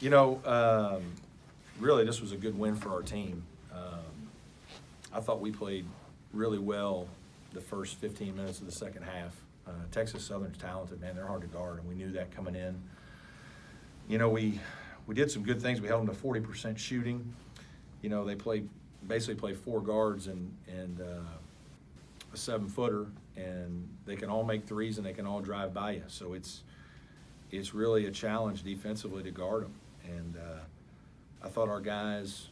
Really, this was a good win for our team. I thought we played really well the first 15 minutes of the second half. Texas Southern's talented, man. They're hard to guard, and we knew that coming in. We did some good things. We held them to 40% shooting. They basically play four guards and a 7-footer, and they can all make threes and they can all drive by you. So it's really a challenge defensively to guard them. And I thought our guys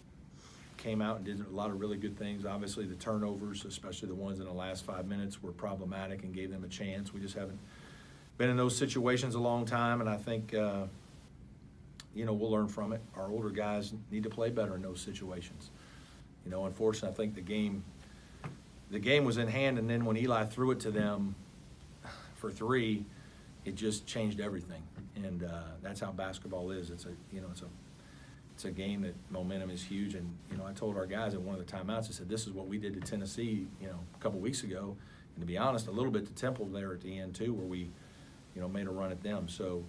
came out and did a lot of really good things. Obviously, the turnovers, especially the ones in the last 5 minutes, were problematic and gave them a chance. We just haven't been in those situations a long time, and I think we'll learn from it. Our older guys need to play better in those situations. Unfortunately, I think the game was in hand, and then when Eli threw it to them for three, it just changed everything. And that's how basketball is. It's a game that momentum is huge. And I told our guys at one of the timeouts, I said, this is what we did to Tennessee, a couple weeks ago, and to be honest, a little bit to Temple there at the end too, where we, made a run at them. So,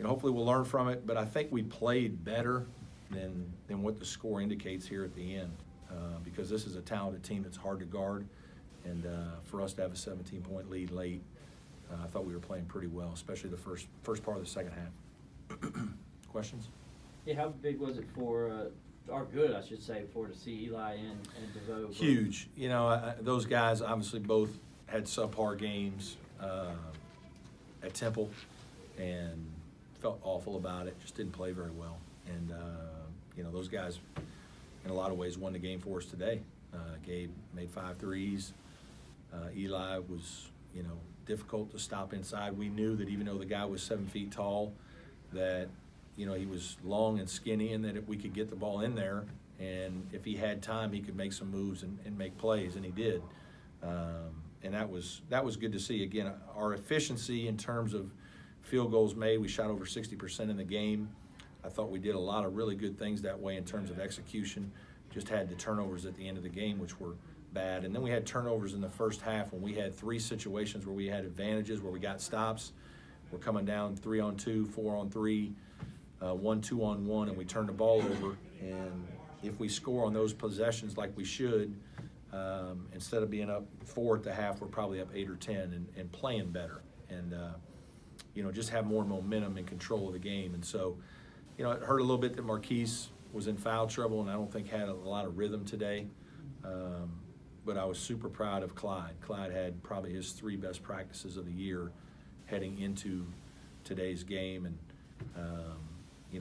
hopefully we'll learn from it. But I think we played better than what the score indicates here at the end, because this is a talented team that's hard to guard, and for us to have a 17-point lead late, I thought we were playing pretty well, especially the first part of the second half. Questions? Yeah, how big was it or good, I should say, to see Eli and DeVoe? Huge. Those guys obviously both had subpar games at Temple and felt awful about it, just didn't play very well. And, those guys, in a lot of ways, won the game for us today. Gabe made 5 threes. Eli was, difficult to stop inside. We knew that even though the guy was 7 feet tall, that he was long and skinny, and that if we could get the ball in there, and if he had time, he could make some moves and make plays, and he did. And that was good to see. Again, our efficiency in terms of field goals made, we shot over 60% in the game. I thought we did a lot of really good things that way in terms of execution. Just had the turnovers at the end of the game, which were bad. And then we had turnovers in the first half when we had 3 situations where we had advantages, where we got stops. We're coming down 3-on-2, 4-on-3, 1 2-on-1, and we turn the ball over. And if we score on those possessions like we should, instead of being up 4 at the half, we're probably up 8 or 10 and playing better. And, just have more momentum and control of the game. And so, it hurt a little bit that Marquise was in foul trouble and I don't think had a lot of rhythm today. But I was super proud of Clyde. Clyde had probably his 3 best practices of the year heading into today's game. And,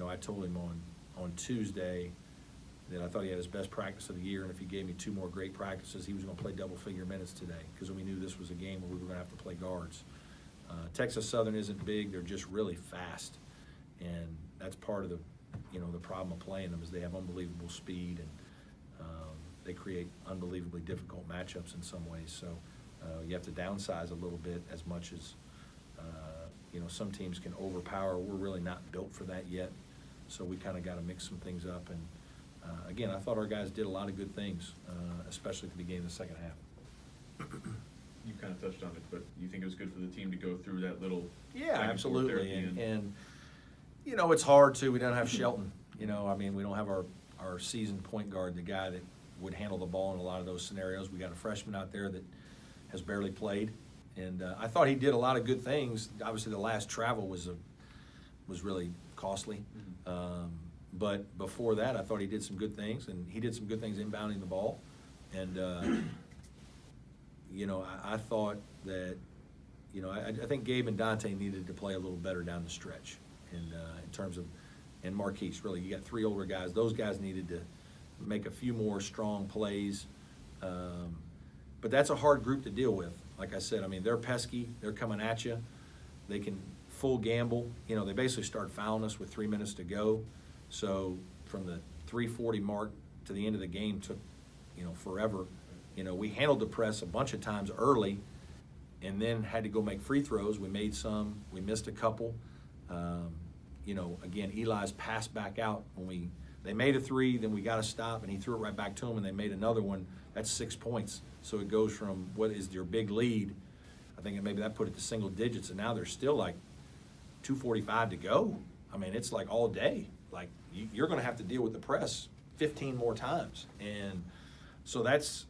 I told him on Tuesday that I thought he had his best practice of the year, and if he gave me 2 more great practices, he was going to play double-figure minutes today, because we knew this was a game where we were going to have to play guards. Texas Southern isn't big. They're just really fast, and that's part of the problem of playing them is they have unbelievable speed, and they create unbelievably difficult matchups in some ways. So you have to downsize a little bit as much as, some teams can overpower. We're really not built for that yet, so we kind of got to mix some things up. And, again, I thought our guys did a lot of good things, especially at the beginning of the second half. You kind of touched on it, but you think it was good for the team to go through that little Yeah, absolutely. And it's hard, too. We don't have Shelton. We don't have our seasoned point guard, the guy that would handle the ball in a lot of those scenarios. We got a freshman out there that has barely played. And I thought he did a lot of good things. Obviously, the last travel was really costly. But before that, I thought he did some good things, and he did some good things inbounding the ball. And, I thought that, I think Gabe and Dante needed to play a little better down the stretch. And in terms of, and Marquise, really, you got 3 older guys. Those guys needed to make a few more strong plays. But that's a hard group to deal with. Like I said, they're pesky. They're coming at you. They can full gamble. They basically start fouling us with 3 minutes to go. So from the 3:40 mark to the end of the game took, forever. We handled the press a bunch of times early and then had to go make free throws. We made some. We missed a couple. Again, Eli's passed back out when they made a 3, then we got to stop, and he threw it right back to him, and they made another one. That's 6 points. So it goes from what is their big lead, I think maybe that put it to single digits, and now there's still like 2:45 to go. It's like all day. like, you're gonna have to deal with the press 15 more times. And so that's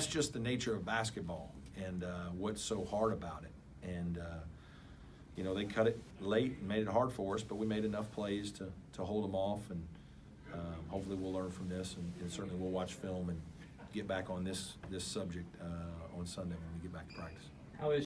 just the nature of basketball and what's so hard about it. And, they cut it late and made it hard for us, but we made enough plays to hold them off. And hopefully we'll learn from this, and certainly we'll watch film and get back on this subject on Sunday when we get back to practice.